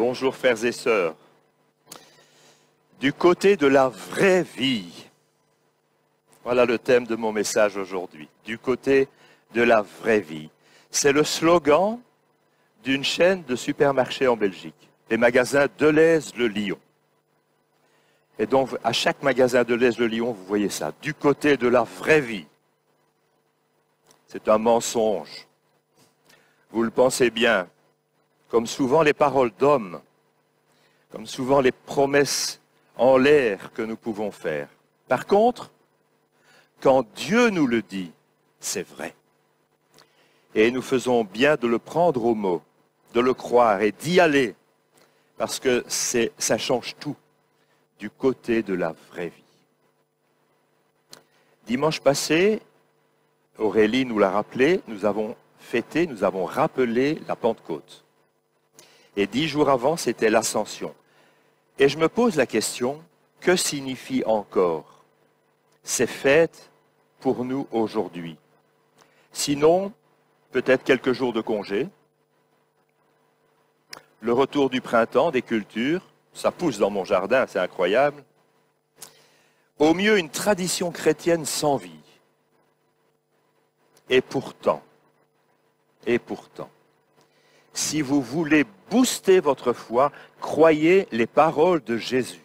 Bonjour frères et sœurs. Du côté de la vraie vie, voilà le thème de mon message aujourd'hui. Du côté de la vraie vie. C'est le slogan d'une chaîne de supermarchés en Belgique, les magasins Delhaize-le-Lion. Et donc, à chaque magasin Delhaize-le-Lion, vous voyez ça, du côté de la vraie vie. C'est un mensonge. Vous le pensez bien. Comme souvent les paroles d'hommes, comme souvent les promesses en l'air que nous pouvons faire. Par contre, quand Dieu nous le dit, c'est vrai. Et nous faisons bien de le prendre au mot, de le croire et d'y aller, parce que ça change tout du côté de la vraie vie. Dimanche passé, Aurélie nous l'a rappelé, nous avons fêté, nous avons rappelé la Pentecôte. Et 10 jours avant, c'était l'Ascension. Et je me pose la question, que signifie encore ces fêtes pour nous aujourd'hui? Sinon, peut-être quelques jours de congé, le retour du printemps, des cultures, ça pousse dans mon jardin, c'est incroyable. Au mieux, une tradition chrétienne sans vie. Et pourtant, si vous voulez booster votre foi, croyez les paroles de Jésus.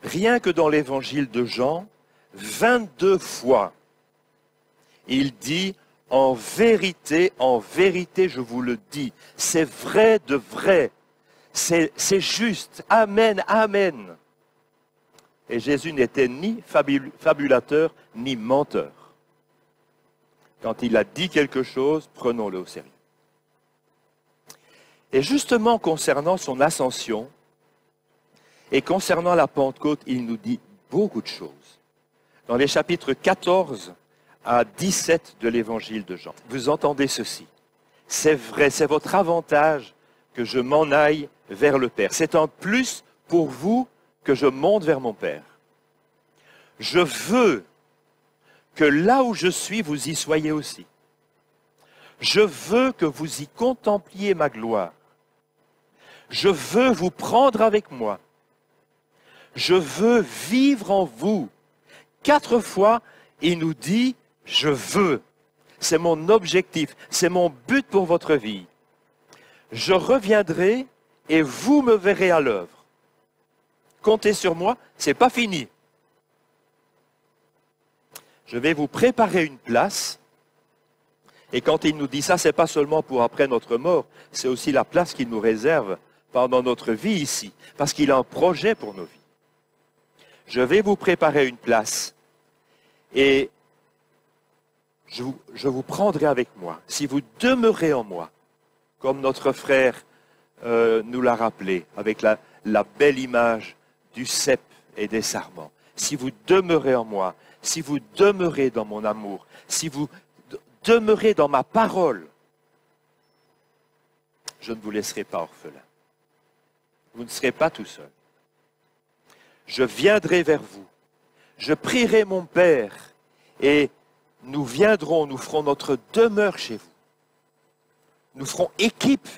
Rien que dans l'évangile de Jean, 22 fois, il dit « En vérité, je vous le dis, c'est vrai de vrai, c'est juste, amen, amen. » Et Jésus n'était ni fabulateur, ni menteur. Quand il a dit quelque chose, prenons-le au sérieux. Et justement, concernant son ascension et concernant la Pentecôte, il nous dit beaucoup de choses. Dans les chapitres 14 à 17 de l'évangile de Jean, vous entendez ceci. C'est vrai, c'est votre avantage que je m'en aille vers le Père. C'est un plus pour vous que je monte vers mon Père. Je veux que là où je suis, vous y soyez aussi. Je veux que vous y contempliez ma gloire. Je veux vous prendre avec moi. Je veux vivre en vous. 4 fois, il nous dit, je veux. C'est mon objectif, c'est mon but pour votre vie. Je reviendrai et vous me verrez à l'œuvre. Comptez sur moi, c'est pas fini. Je vais vous préparer une place. Et quand il nous dit ça, c'est pas seulement pour après notre mort, c'est aussi la place qu'il nous réserve pendant notre vie ici, parce qu'il a un projet pour nos vies. Je vais vous préparer une place et je vous prendrai avec moi. Si vous demeurez en moi, comme notre frère nous l'a rappelé, avec la belle image du cep et des sarments. Si vous demeurez en moi, si vous demeurez dans mon amour, si vous demeurez dans ma parole, je ne vous laisserai pas orphelin. Vous ne serez pas tout seul. Je viendrai vers vous. Je prierai mon Père et nous viendrons, nous ferons notre demeure chez vous. Nous ferons équipe.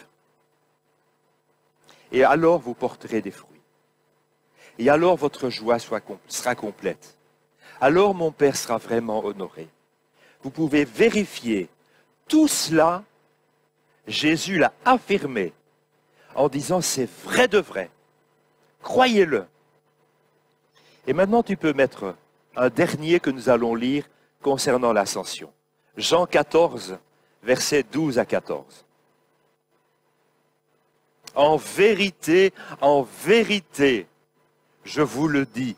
Et alors vous porterez des fruits. Et alors votre joie sera complète. Alors mon Père sera vraiment honoré. Vous pouvez vérifier tout cela, Jésus l'a affirmé en disant c'est vrai de vrai. Croyez-le. Et maintenant tu peux mettre un dernier que nous allons lire concernant l'ascension. Jean 14, versets 12 à 14. En vérité, je vous le dis,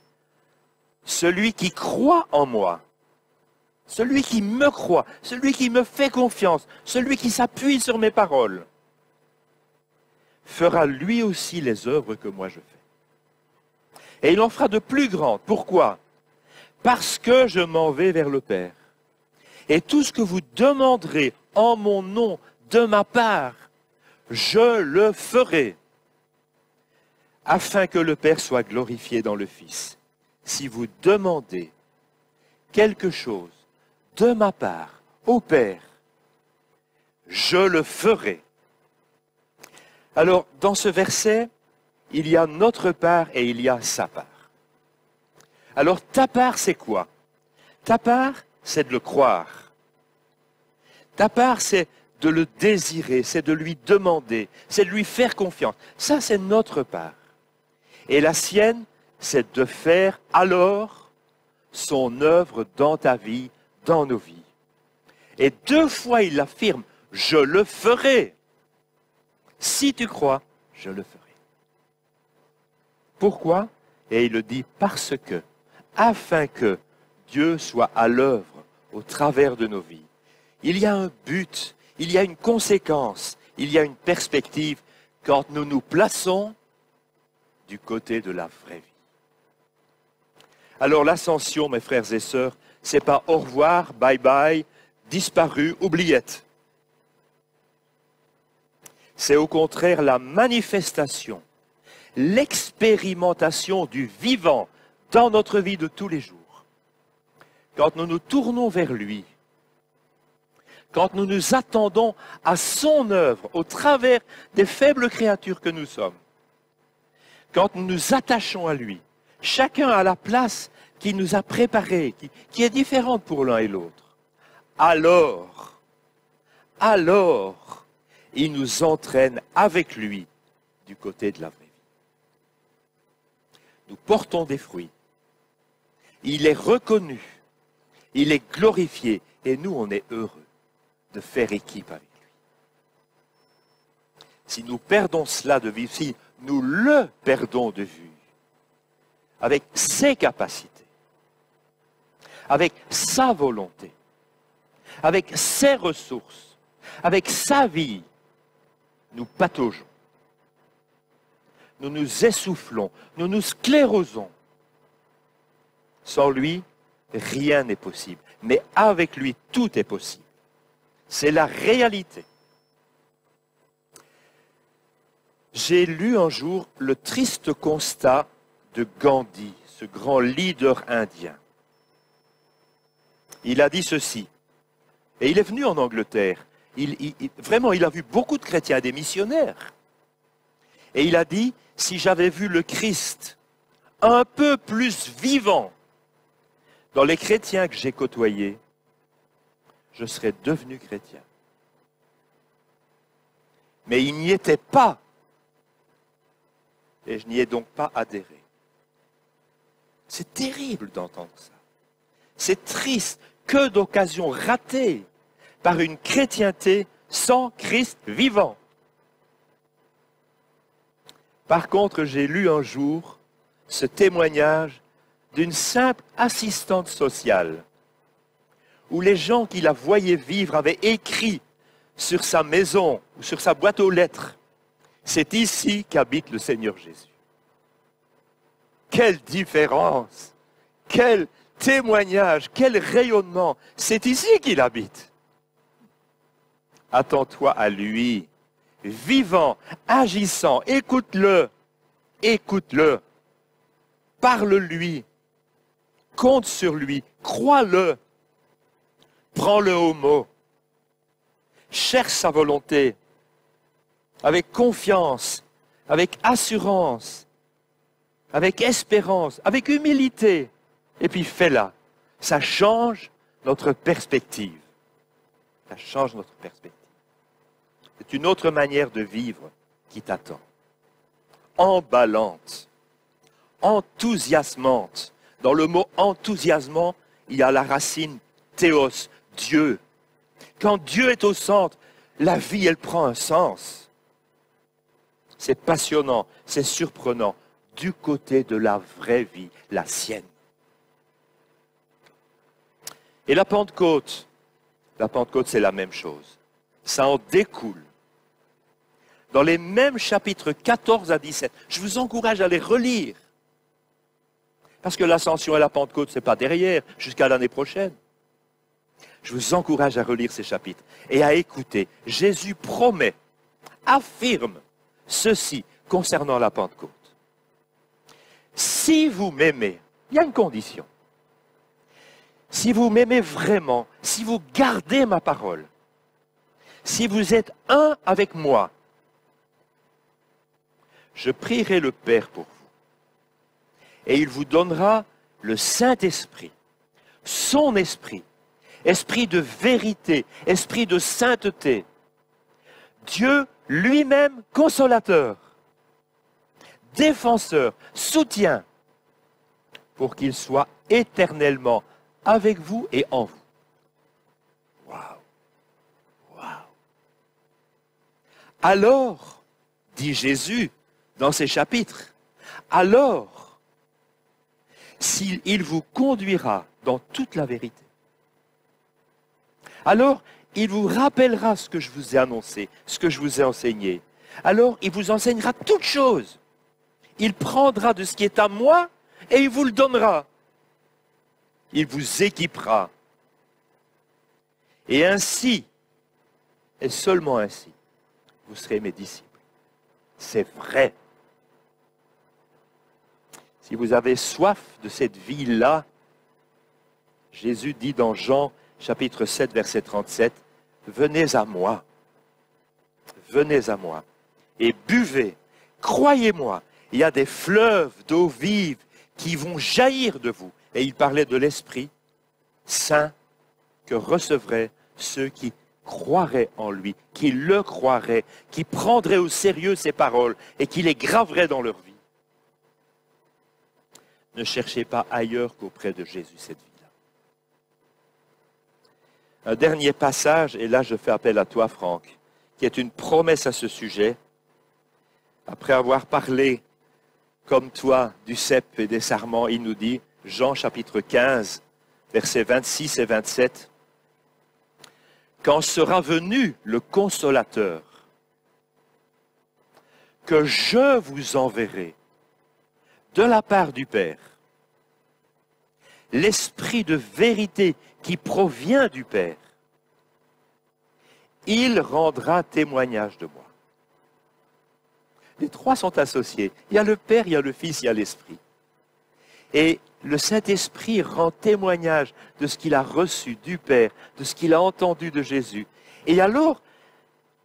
celui qui croit en moi, celui qui me croit, celui qui me fait confiance, celui qui s'appuie sur mes paroles, fera lui aussi les œuvres que moi je fais. Et il en fera de plus grandes. Pourquoi? Parce que je m'en vais vers le Père. Et tout ce que vous demanderez en mon nom, de ma part, je le ferai, afin que le Père soit glorifié dans le Fils. Si vous demandez quelque chose de ma part au Père, je le ferai. Alors, dans ce verset, il y a notre part et il y a sa part. Alors, ta part, c'est quoi? Ta part, c'est de le croire. Ta part, c'est de le désirer, c'est de lui demander, c'est de lui faire confiance. Ça, c'est notre part. Et la sienne, c'est de faire alors son œuvre dans ta vie, dans nos vies. Et 2 fois, il affirme, je le ferai. Si tu crois, je le ferai. Pourquoi? Et il le dit parce que, afin que Dieu soit à l'œuvre au travers de nos vies. Il y a un but, il y a une conséquence, il y a une perspective quand nous nous plaçons du côté de la vraie vie. Alors l'ascension, mes frères et sœurs, c'est pas au revoir, bye bye, disparu, oubliette. C'est au contraire la manifestation, l'expérimentation du vivant dans notre vie de tous les jours. Quand nous nous tournons vers lui, quand nous nous attendons à son œuvre au travers des faibles créatures que nous sommes, quand nous nous attachons à lui, chacun à la place qu'il nous a préparée, qui est différente pour l'un et l'autre, alors, il nous entraîne avec lui du côté de la vraie vie. Nous portons des fruits. Il est reconnu, il est glorifié, et nous, on est heureux de faire équipe avec lui. Si nous perdons cela de vue, si nous le perdons de vue, avec ses capacités, avec sa volonté, avec ses ressources, avec sa vie, nous pataugeons. Nous nous essoufflons, nous nous sclérosons. Sans lui, rien n'est possible. Mais avec lui, tout est possible. C'est la réalité. J'ai lu un jour le triste constat de Gandhi, ce grand leader indien. Il a dit ceci, et il est venu en Angleterre. Vraiment, il a vu beaucoup de chrétiens, des missionnaires. Et il a dit, si j'avais vu le Christ un peu plus vivant dans les chrétiens que j'ai côtoyés, je serais devenu chrétien. Mais il n'y était pas. Et je n'y ai donc pas adhéré. C'est terrible d'entendre ça. C'est triste. Que d'occasions ratées par une chrétienté sans Christ vivant. Par contre, j'ai lu un jour ce témoignage d'une simple assistante sociale, où les gens qui la voyaient vivre avaient écrit sur sa maison ou sur sa boîte aux lettres, « C'est ici qu'habite le Seigneur Jésus ». Quelle différence! Quel témoignage, quel rayonnement! C'est ici qu'il habite. Attends-toi à lui, vivant, agissant, écoute-le, parle-lui, compte sur lui, crois-le, prends-le au mot, cherche sa volonté, avec confiance, avec assurance, avec espérance, avec humilité, et puis fais-la. Ça change notre perspective. Ça change notre perspective. C'est une autre manière de vivre qui t'attend. Emballante, enthousiasmante. Dans le mot enthousiasmant, il y a la racine théos, Dieu. Quand Dieu est au centre, la vie, elle prend un sens. C'est passionnant, c'est surprenant, du côté de la vraie vie, la sienne. Et la Pentecôte, c'est la même chose. Ça en découle. Dans les mêmes chapitres 14 à 17, je vous encourage à les relire. Parce que l'ascension et la Pentecôte, ce n'est pas derrière, jusqu'à l'année prochaine. Je vous encourage à relire ces chapitres et à écouter. Jésus promet, affirme ceci concernant la Pentecôte. Si vous m'aimez, il y a une condition. Si vous m'aimez vraiment, si vous gardez ma parole, si vous êtes un avec moi, je prierai le Père pour vous. Et il vous donnera le Saint-Esprit, son esprit, esprit de vérité, esprit de sainteté. Dieu lui-même consolateur, défenseur, soutien, pour qu'il soit éternellement avec vous et en vous. Waouh! Waouh! Alors, dit Jésus dans ces chapitres, alors, s'il vous conduira dans toute la vérité, alors il vous rappellera ce que je vous ai annoncé, ce que je vous ai enseigné. Alors il vous enseignera toutes choses. Il prendra de ce qui est à moi et il vous le donnera. Il vous équipera. Et ainsi, et seulement ainsi, vous serez mes disciples. C'est vrai. Si vous avez soif de cette vie-là, Jésus dit dans Jean chapitre 7, verset 37, « Venez à moi, et buvez, croyez-moi, il y a des fleuves d'eau vive qui vont jaillir de vous. » Et il parlait de l'Esprit Saint que recevraient ceux qui croiraient en lui, qui le croiraient, qui prendraient au sérieux ses paroles et qui les graveraient dans leur vie. Ne cherchez pas ailleurs qu'auprès de Jésus cette vie. Un dernier passage, et là je fais appel à toi, Franck, qui est une promesse à ce sujet. Après avoir parlé, comme toi, du cep et des sarments, il nous dit, Jean chapitre 15, versets 26 et 27, « Quand sera venu le Consolateur, que je vous enverrai de la part du Père, l'Esprit de vérité qui provient du Père, il rendra témoignage de moi. » Les trois sont associés. Il y a le Père, il y a le Fils, il y a l'Esprit. Et le Saint-Esprit rend témoignage de ce qu'il a reçu du Père, de ce qu'il a entendu de Jésus. Et alors,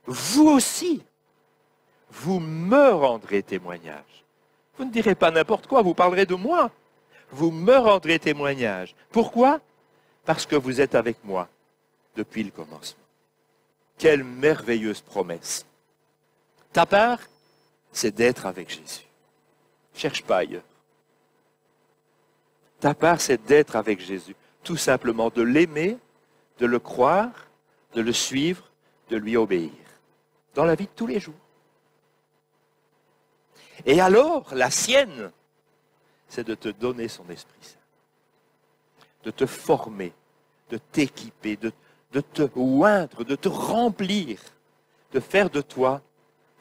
vous aussi, vous me rendrez témoignage. Vous ne direz pas n'importe quoi, vous parlerez de moi. Vous me rendrez témoignage. Pourquoi ? Parce que vous êtes avec moi depuis le commencement. Quelle merveilleuse promesse. Ta part, c'est d'être avec Jésus. Cherche pas ailleurs. Ta part, c'est d'être avec Jésus. Tout simplement de l'aimer, de le croire, de le suivre, de lui obéir. Dans la vie de tous les jours. Et alors, la sienne, c'est de te donner son Esprit Saint. De te former, de t'équiper, de te oindre, de te remplir, de faire de toi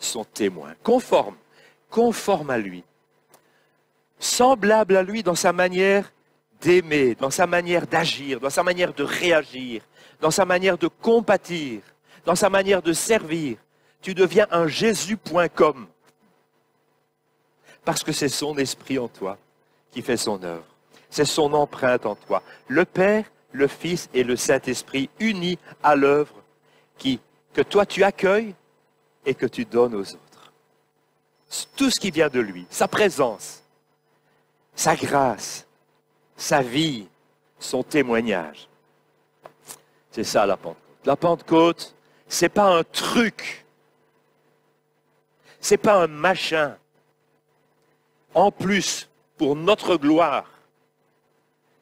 son témoin. Conforme à lui. Semblable à lui dans sa manière d'aimer, dans sa manière d'agir, dans sa manière de réagir, dans sa manière de compatir, dans sa manière de servir. Tu deviens un Jésus.com. Parce que c'est son esprit en toi qui fait son œuvre. C'est son empreinte en toi. Le Père, le Fils et le Saint-Esprit unis à l'œuvre que toi tu accueilles et que tu donnes aux autres. Tout ce qui vient de lui, sa présence, sa grâce, sa vie, son témoignage. C'est ça la Pentecôte. La Pentecôte, c'est pas un truc. C'est pas un machin. En plus, pour notre gloire.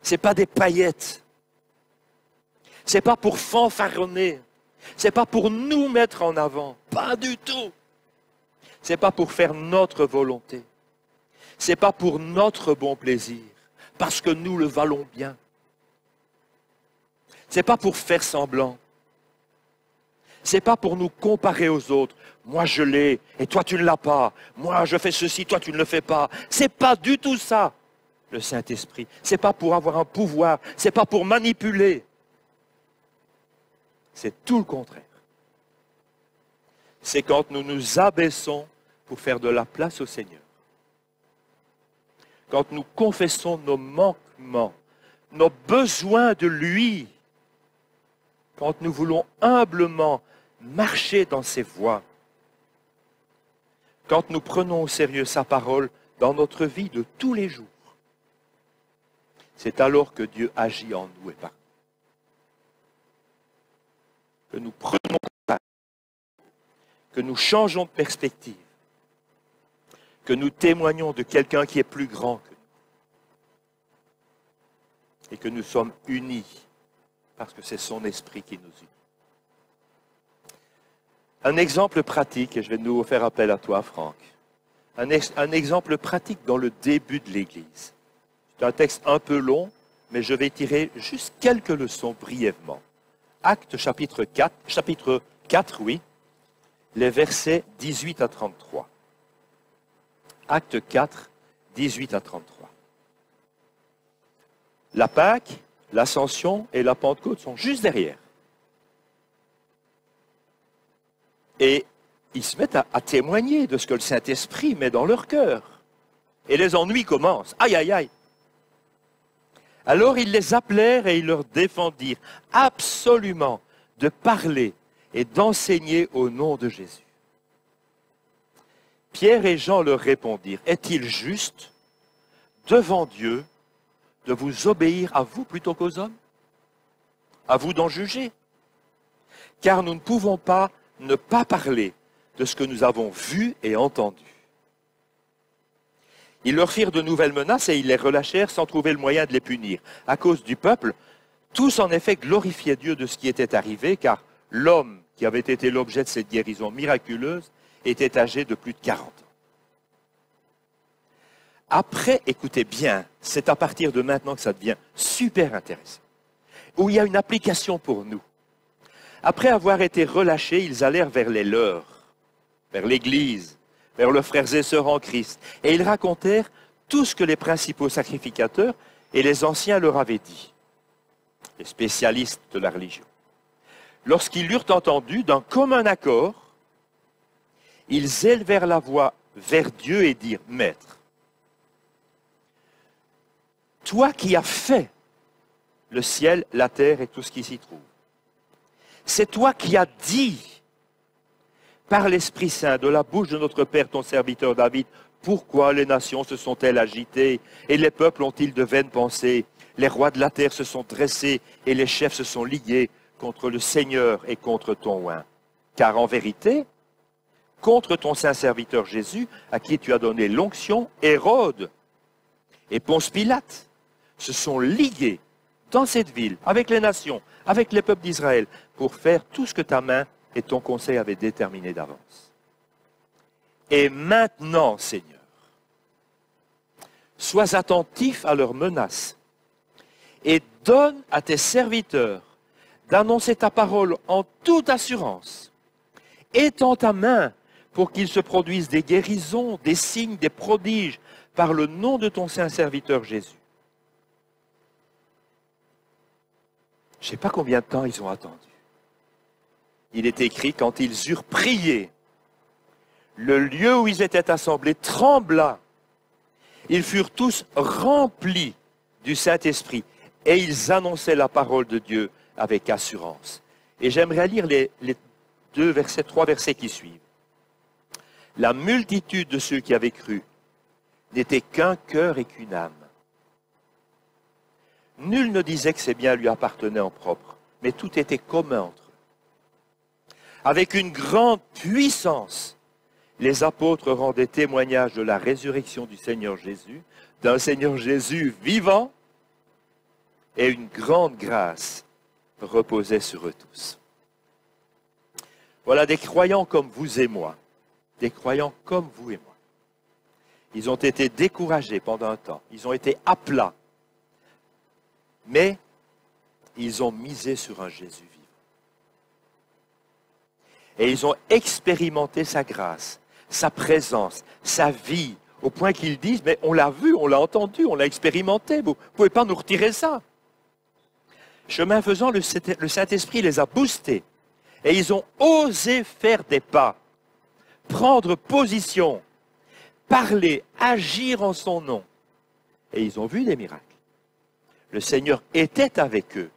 C'est pas des paillettes. C'est pas pour fanfaronner. C'est pas pour nous mettre en avant. Pas du tout. C'est pas pour faire notre volonté. C'est pas pour notre bon plaisir. Parce que nous le valons bien. C'est pas pour faire semblant. C'est pas pour nous comparer aux autres. Moi je l'ai et toi tu ne l'as pas. Moi je fais ceci, toi tu ne le fais pas. C'est pas du tout ça, le Saint-Esprit. C'est pas pour avoir un pouvoir. C'est pas pour manipuler. C'est tout le contraire. C'est quand nous nous abaissons pour faire de la place au Seigneur. Quand nous confessons nos manquements, nos besoins de lui, quand nous voulons humblement marcher dans ses voies, quand nous prenons au sérieux sa parole dans notre vie de tous les jours, c'est alors que Dieu agit en nous et par nous. Que nous prenons contact, que nous changeons de perspective, que nous témoignons de quelqu'un qui est plus grand que nous et que nous sommes unis parce que c'est son esprit qui nous unit. Un exemple pratique, et je vais de nouveau faire appel à toi, Franck, un exemple pratique dans le début de l'Église. C'est un texte un peu long, mais je vais tirer juste quelques leçons brièvement. Actes chapitre 4, oui, les versets 18 à 33. Acte 4, 18 à 33. La Pâque, l'Ascension et la Pentecôte sont juste derrière. Et ils se mettent à témoigner de ce que le Saint-Esprit met dans leur cœur. Et les ennuis commencent. Aïe, aïe, aïe. Alors ils les appelèrent et ils leur défendirent absolument de parler et d'enseigner au nom de Jésus. Pierre et Jean leur répondirent, est-il juste devant Dieu de vous obéir à vous plutôt qu'aux hommes? À vous d'en juger? Car nous ne pouvons pas ne pas parler de ce que nous avons vu et entendu. Ils leur firent de nouvelles menaces et ils les relâchèrent sans trouver le moyen de les punir. À cause du peuple, tous en effet glorifiaient Dieu de ce qui était arrivé, car l'homme qui avait été l'objet de cette guérison miraculeuse était âgé de plus de 40 ans. Après, écoutez bien, c'est à partir de maintenant que ça devient super intéressant, où il y a une application pour nous. Après avoir été relâchés, ils allèrent vers les leurs, vers l'Église, vers leurs frères et sœurs en Christ. Et ils racontèrent tout ce que les principaux sacrificateurs et les anciens leur avaient dit, les spécialistes de la religion. Lorsqu'ils l'eurent entendu, d'un commun accord, ils élevèrent la voix vers Dieu et dirent, « Maître, toi qui as fait le ciel, la terre et tout ce qui s'y trouve, c'est toi qui as dit par l'Esprit Saint de la bouche de notre Père, ton serviteur David, pourquoi les nations se sont-elles agitées et les peuples ont-ils de vaines pensées? Les rois de la terre se sont dressés et les chefs se sont liés contre le Seigneur et contre ton oint. Car en vérité, contre ton saint serviteur Jésus, à qui tu as donné l'onction, Hérode et Ponce Pilate se sont liés dans cette ville, avec les nations, avec les peuples d'Israël, pour faire tout ce que ta main et ton conseil avaient déterminé d'avance. Et maintenant, Seigneur, sois attentif à leurs menaces et donne à tes serviteurs d'annoncer ta parole en toute assurance. Étends ta main pour qu'il se produisent des guérisons, des signes, des prodiges, par le nom de ton saint serviteur Jésus. Je ne sais pas combien de temps ils ont attendu. Il est écrit, quand ils eurent prié, le lieu où ils étaient assemblés trembla. Ils furent tous remplis du Saint-Esprit et ils annonçaient la parole de Dieu avec assurance. Et j'aimerais lire les trois versets qui suivent. La multitude de ceux qui avaient cru n'était qu'un cœur et qu'une âme. Nul ne disait que ses biens lui appartenaient en propre, mais tout était commun entre eux. Avec une grande puissance, les apôtres rendaient témoignage de la résurrection du Seigneur Jésus, d'un Seigneur Jésus vivant, et une grande grâce reposait sur eux tous. Voilà des croyants comme vous et moi, des croyants comme vous et moi. Ils ont été découragés pendant un temps, ils ont été à plat, mais ils ont misé sur un Jésus vivant. Et ils ont expérimenté sa grâce, sa présence, sa vie, au point qu'ils disent, mais on l'a vu, on l'a entendu, on l'a expérimenté, vous ne pouvez pas nous retirer ça. Chemin faisant, le Saint-Esprit les a boostés. Et ils ont osé faire des pas, prendre position, parler, agir en son nom. Et ils ont vu des miracles. Le Seigneur était avec eux,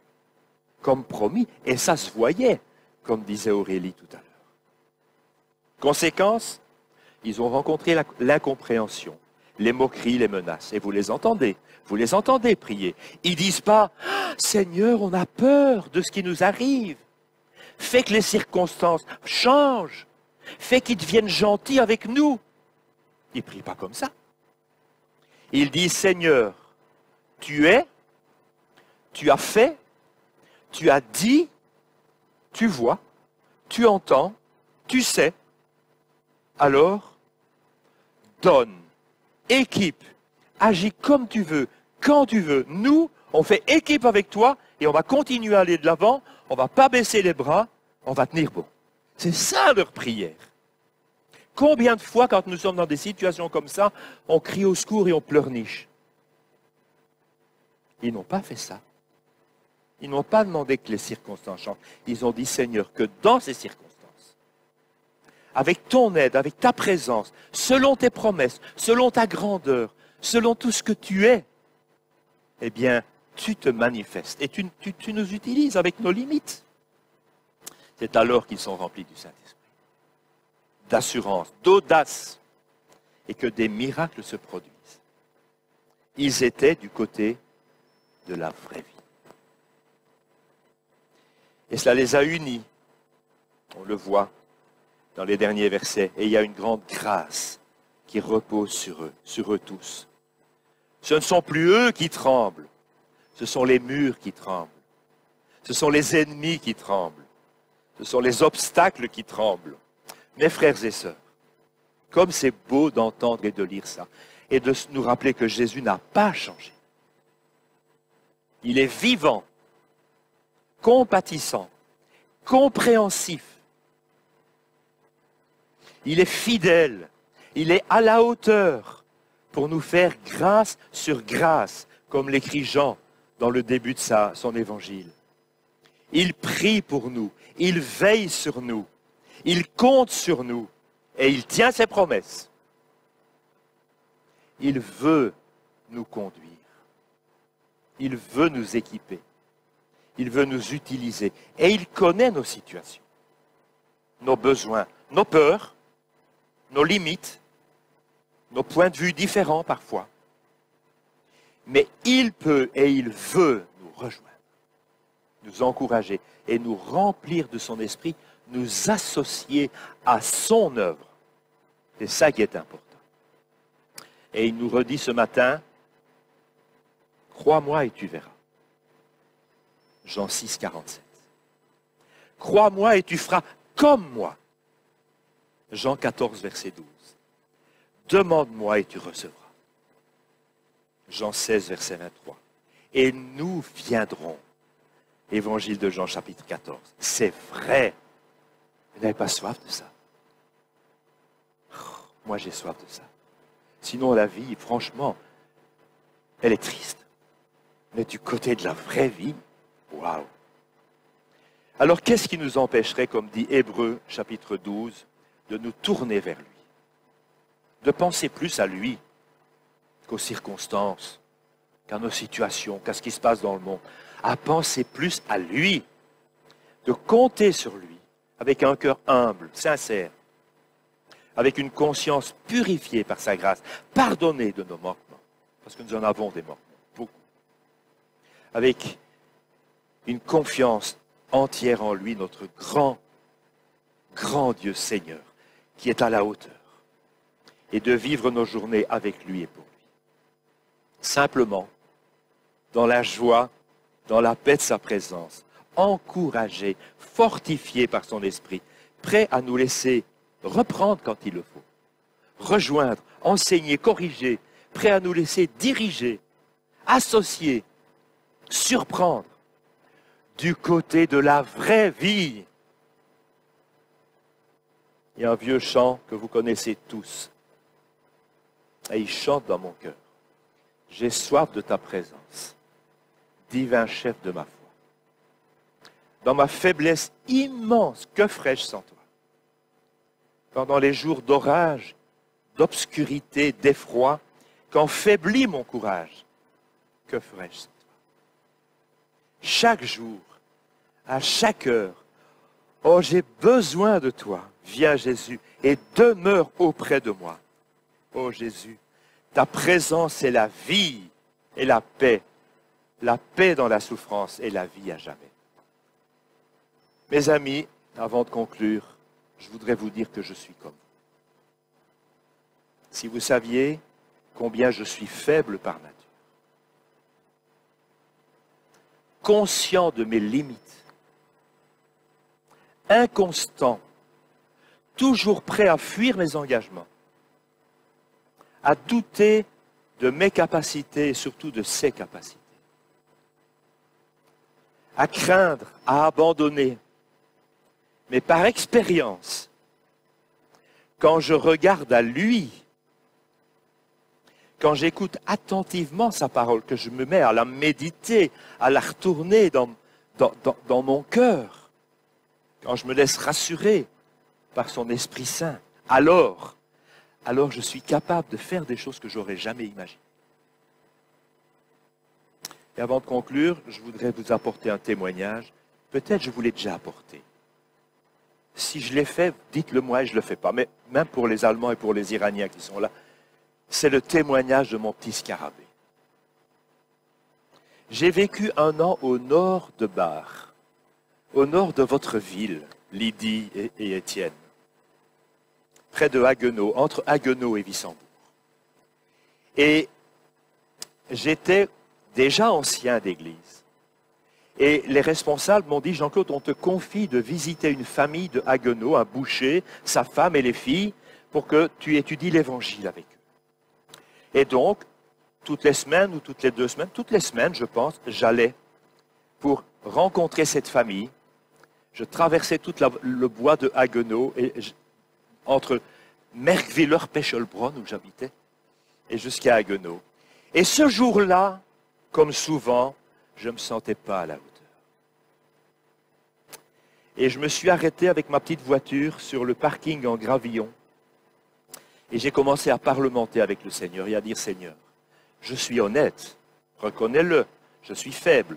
comme promis, et ça se voyait, comme disait Aurélie tout à l'heure. Conséquence, Ils ont rencontré l'incompréhension, les moqueries, les menaces. Et vous les entendez prier. Ils disent pas, ah, Seigneur, on a peur de ce qui nous arrive. Fais que les circonstances changent. Fais qu'ils deviennent gentils avec nous. Ils ne prient pas comme ça. Ils disent, Seigneur, tu es, tu as fait, tu as dit, tu vois, tu entends, tu sais. Alors, donne, équipe, agis comme tu veux, quand tu veux. Nous, on fait équipe avec toi et on va continuer à aller de l'avant, on ne va pas baisser les bras, on va tenir bon. C'est ça leur prière. Combien de fois, quand nous sommes dans des situations comme ça, on crie au secours et on pleurniche? Ils n'ont pas fait ça. Ils n'ont pas demandé que les circonstances changent. Ils ont dit, Seigneur, que dans ces circonstances, avec ton aide, avec ta présence, selon tes promesses, selon ta grandeur, selon tout ce que tu es, eh bien, tu te manifestes et tu nous utilises avec nos limites. C'est alors qu'ils sont remplis du Saint-Esprit, d'assurance, d'audace, et que des miracles se produisent. Ils étaient du côté de la vraie vie. Et cela les a unis. On le voit dans les derniers versets. Et il y a une grande grâce qui repose sur eux tous. Ce ne sont plus eux qui tremblent, ce sont les murs qui tremblent. Ce sont les ennemis qui tremblent. Ce sont les obstacles qui tremblent. Mes frères et sœurs, comme c'est beau d'entendre et de lire ça, et de nous rappeler que Jésus n'a pas changé. Il est vivant, compatissant, compréhensif. Il est fidèle, il est à la hauteur pour nous faire grâce sur grâce, comme l'écrit Jean dans le début de son évangile. Il prie pour nous, il veille sur nous, il compte sur nous et il tient ses promesses. Il veut nous conduire, il veut nous équiper, il veut nous utiliser et il connaît nos situations, nos besoins, nos peurs, nos limites, nos points de vue différents parfois. Mais il peut et il veut nous rejoindre, nous encourager et nous remplir de son esprit, nous associer à son œuvre. C'est ça qui est important. Et il nous redit ce matin, crois-moi et tu verras. Jean 6, 47. Crois-moi et tu feras comme moi. Jean 14, verset 12. Demande-moi et tu recevras. Jean 16, verset 23. Et nous viendrons. Évangile de Jean, chapitre 14. C'est vrai. Vous n'avez pas soif de ça? Oh, moi, j'ai soif de ça. Sinon, la vie, franchement, elle est triste. Mais du côté de la vraie vie, waouh! Alors, qu'est-ce qui nous empêcherait, comme dit Hébreux, chapitre 12, de nous tourner vers lui? De penser plus à lui qu'aux circonstances, qu'à nos situations, qu'à ce qui se passe dans le monde. À penser plus à lui, de compter sur lui, avec un cœur humble, sincère, avec une conscience purifiée par sa grâce, pardonnée de nos manquements, parce que nous en avons des manquements, beaucoup, avec une confiance entière en lui, notre grand, grand Dieu Seigneur, qui est à la hauteur, et de vivre nos journées avec lui et pour lui. Simplement, dans la joie, dans la paix de sa présence, encouragé, fortifié par son esprit, prêt à nous laisser reprendre quand il le faut, rejoindre, enseigner, corriger, prêt à nous laisser diriger, associer, surprendre, du côté de la vraie vie. Il y a un vieux chant que vous connaissez tous, et il chante dans mon cœur. J'ai soif de ta présence, divin chef de ma foi. Dans ma faiblesse immense, que ferais-je sans toi? Pendant les jours d'orage, d'obscurité, d'effroi, quand faiblit mon courage, que ferais-je sans toi? Chaque jour, à chaque heure, oh, j'ai besoin de toi. Viens Jésus et demeure auprès de moi. Oh Jésus, ta présence est la vie et la paix dans la souffrance et la vie à jamais. Mes amis, avant de conclure, je voudrais vous dire que je suis comme vous. Si vous saviez combien je suis faible par nature, conscient de mes limites, inconstant, toujours prêt à fuir mes engagements, à douter de mes capacités et surtout de ses capacités, à craindre, à abandonner. Mais par expérience, quand je regarde à lui, quand j'écoute attentivement sa parole, que je me mets à la méditer, à la retourner dans mon cœur, quand je me laisse rassurer par son Esprit Saint, alors je suis capable de faire des choses que je n'aurais jamais imaginées. Et avant de conclure, je voudrais vous apporter un témoignage. Peut-être je vous l'ai déjà apporté. Si je l'ai fait, dites-le moi et je ne le fais pas. Mais même pour les Allemands et pour les Iraniens qui sont là, c'est le témoignage de mon petit scarabée. J'ai vécu 1 an au nord de Bar, au nord de votre ville, Lydie et Étienne, près de Haguenau, entre Haguenau et Wissembourg. Et j'étais déjà ancien d'église. Et les responsables m'ont dit, Jean-Claude, on te confie de visiter une famille de Haguenau, un boucher, sa femme et les filles, pour que tu étudies l'évangile avec eux. Et donc, toutes les semaines ou toutes les 2 semaines, toutes les semaines, je pense, j'allais pour rencontrer cette famille. Je traversais tout le bois de Haguenau, entre Merkwiller-Pechelbronn, où j'habitais, et jusqu'à Haguenau. Et ce jour-là, comme souvent, je ne me sentais pas à la hauteur. Et je me suis arrêté avec ma petite voiture sur le parking en gravillon. Et j'ai commencé à parlementer avec le Seigneur et à dire, Seigneur, je suis honnête, reconnais-le, je suis faible.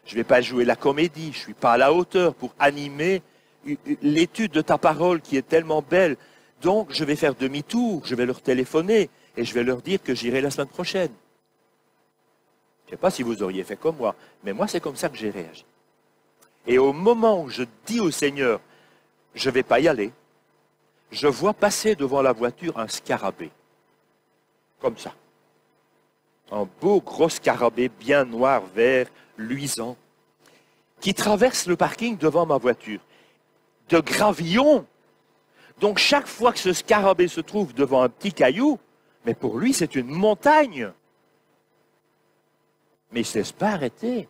Je ne vais pas jouer la comédie, je ne suis pas à la hauteur pour animer l'étude de ta parole qui est tellement belle. Donc, je vais faire demi-tour, je vais leur téléphoner et je vais leur dire que j'irai la semaine prochaine. Je ne sais pas si vous auriez fait comme moi, mais moi, c'est comme ça que j'ai réagi. Et au moment où je dis au Seigneur, je ne vais pas y aller, je vois passer devant la voiture un scarabée, comme ça. Un beau gros scarabée, bien noir, vert, luisant, qui traverse le parking devant ma voiture. De gravillon. Donc chaque fois que ce scarabée se trouve devant un petit caillou, mais pour lui c'est une montagne. Mais il ne se laisse pas arrêter.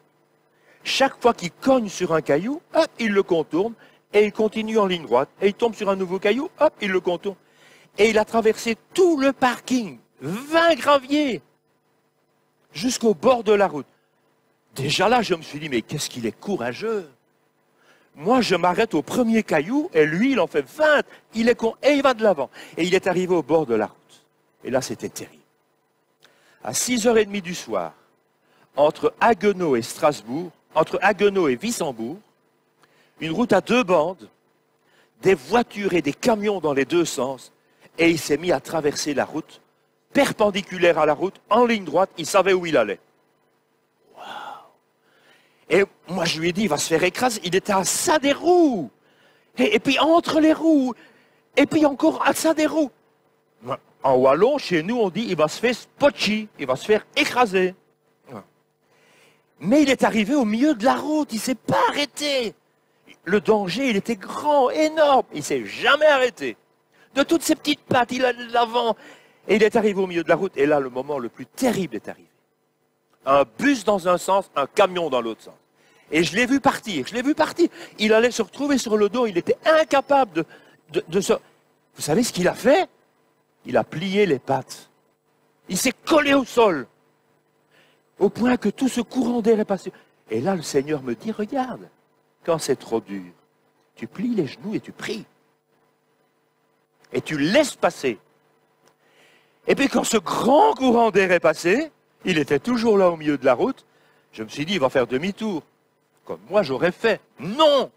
Chaque fois qu'il cogne sur un caillou, hop, il le contourne, et il continue en ligne droite, et il tombe sur un nouveau caillou, hop, il le contourne. Et il a traversé tout le parking, 20 graviers, jusqu'au bord de la route. Déjà là, je me suis dit, mais qu'est-ce qu'il est courageux. Moi, je m'arrête au premier caillou, et lui, il en fait 20, il est con, et il va de l'avant. Et il est arrivé au bord de la route. Et là, c'était terrible. À 6h30 du soir, entre Haguenau et Strasbourg, entre Haguenau et Wissembourg, une route à 2 bandes, des voitures et des camions dans les 2 sens, et il s'est mis à traverser la route, perpendiculaire à la route, en ligne droite, il savait où il allait. Waouh! Et moi je lui ai dit, il va se faire écraser, il était à ça des roues, et puis entre les roues, et puis encore à ça des roues. En wallon, chez nous, on dit, il va se faire spotchi, il va se faire écraser. Mais il est arrivé au milieu de la route, il ne s'est pas arrêté. Le danger, il était grand, énorme. Il ne s'est jamais arrêté. De toutes ses petites pattes, il allait de l'avant. Et il est arrivé au milieu de la route. Et là, le moment le plus terrible est arrivé. Un bus dans un sens, un camion dans l'autre sens. Et je l'ai vu partir, Il allait se retrouver sur le dos. Il était incapable de se... Vous savez ce qu'il a fait? Il a plié les pattes. Il s'est collé au sol. Au point que tout ce courant d'air est passé. Et là, le Seigneur me dit, regarde, quand c'est trop dur, tu plies les genoux et tu pries. Et tu laisses passer. Et puis quand ce grand courant d'air est passé, il était toujours là au milieu de la route, je me suis dit, il va faire demi-tour. Comme moi, j'aurais fait. Non!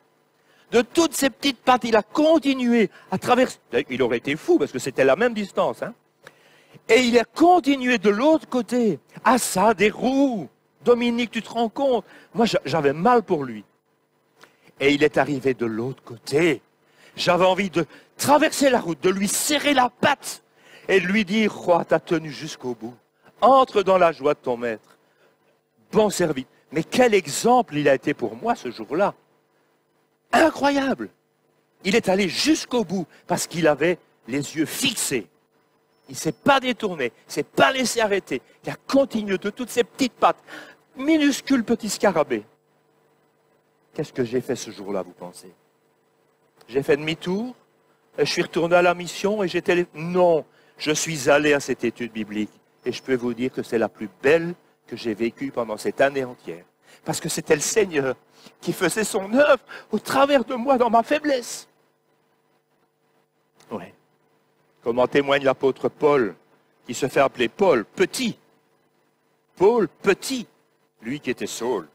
De toutes ces petites pattes, il a continué à traverser. Il aurait été fou parce que c'était la même distance. Hein. Et il a continué de l'autre côté. Ah ça, des roues. Dominique, tu te rends compte? Moi, j'avais mal pour lui. Et il est arrivé de l'autre côté. J'avais envie de traverser la route, de lui serrer la patte et de lui dire, roi, t'as tenu jusqu'au bout. Entre dans la joie de ton maître. Bon service. Mais quel exemple il a été pour moi ce jour-là. Incroyable. Il est allé jusqu'au bout parce qu'il avait les yeux fixés. Il ne s'est pas détourné, il ne s'est pas laissé arrêter. Il a continué de toutes ses petites pattes. Minuscule petit scarabée. Qu'est-ce que j'ai fait ce jour-là, vous pensez? J'ai fait demi-tour, et je suis retourné à la mission et j'étais... Non, je suis allé à cette étude biblique et je peux vous dire que c'est la plus belle que j'ai vécue pendant cette année entière. Parce que c'était le Seigneur qui faisait son œuvre au travers de moi dans ma faiblesse. Oui. Comme en témoigne l'apôtre Paul, qui se fait appeler Paul Petit. Paul Petit, lui qui était Saul.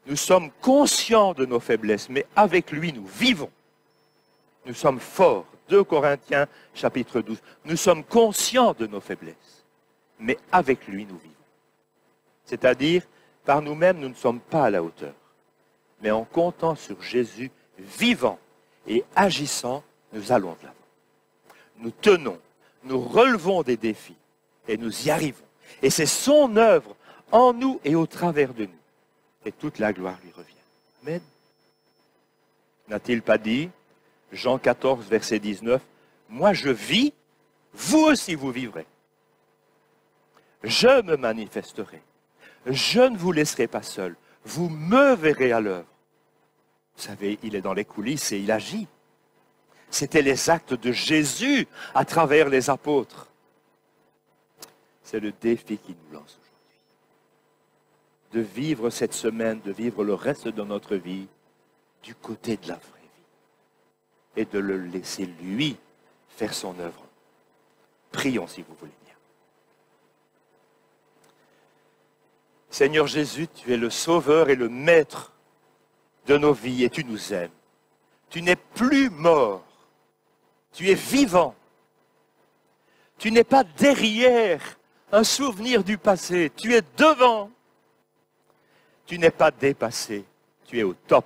Nous sommes conscients de nos faiblesses, mais avec lui nous vivons. Nous sommes forts. 2 Corinthiens chapitre 12. Nous sommes conscients de nos faiblesses, mais avec lui nous vivons. C'est-à-dire, par nous-mêmes, nous ne sommes pas à la hauteur. Mais en comptant sur Jésus vivant et agissant, nous allons de l'avant. Nous tenons, nous relevons des défis et nous y arrivons. Et c'est son œuvre en nous et au travers de nous. Et toute la gloire lui revient. Amen. N'a-t-il pas dit, Jean 14, verset 19, « Moi je vis, vous aussi vous vivrez. Je me manifesterai. Je ne vous laisserai pas seul. Vous me verrez à l'œuvre. » Vous savez, il est dans les coulisses et il agit. C'était les actes de Jésus à travers les apôtres. C'est le défi qu'il nous lance aujourd'hui. De vivre cette semaine, de vivre le reste de notre vie du côté de la vraie vie. Et de le laisser lui faire son œuvre. Prions si vous voulez bien. Seigneur Jésus, tu es le sauveur et le maître de nos vies et tu nous aimes. Tu n'es plus mort. Tu es vivant. Tu n'es pas derrière un souvenir du passé. Tu es devant. Tu n'es pas dépassé. Tu es au top.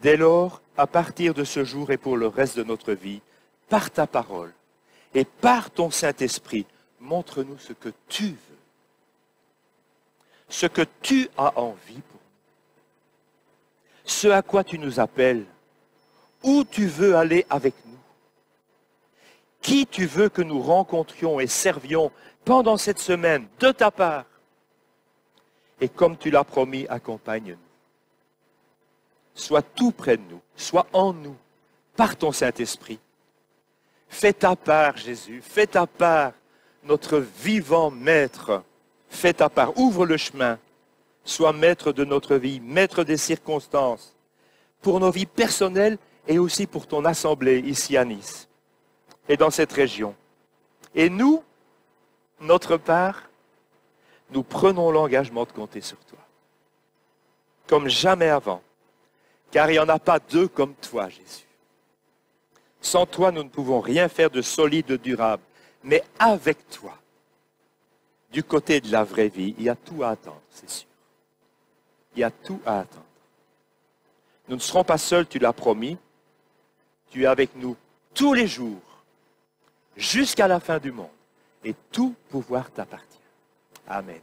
Dès lors, à partir de ce jour et pour le reste de notre vie, par ta parole et par ton Saint-Esprit, montre-nous ce que tu veux. Ce que tu as envie pour nous. Ce à quoi tu nous appelles. Où tu veux aller avec nous. Qui tu veux que nous rencontrions et servions pendant cette semaine de ta part. Et comme tu l'as promis, accompagne-nous. Sois tout près de nous, sois en nous, par ton Saint-Esprit. Fais ta part, Jésus, fais ta part, notre vivant Maître. Fais ta part, ouvre le chemin. Sois maître de notre vie, maître des circonstances, pour nos vies personnelles et aussi pour ton assemblée ici à Nice et dans cette région. Et nous, notre part, nous prenons l'engagement de compter sur toi, comme jamais avant, car il n'y en a pas deux comme toi, Jésus. Sans toi, nous ne pouvons rien faire de solide, de durable, mais avec toi, du côté de la vraie vie, il y a tout à attendre, c'est sûr. Il y a tout à attendre. Nous ne serons pas seuls, tu l'as promis. Tu es avec nous tous les jours, jusqu'à la fin du monde. Et tout pouvoir t'appartient. Amen.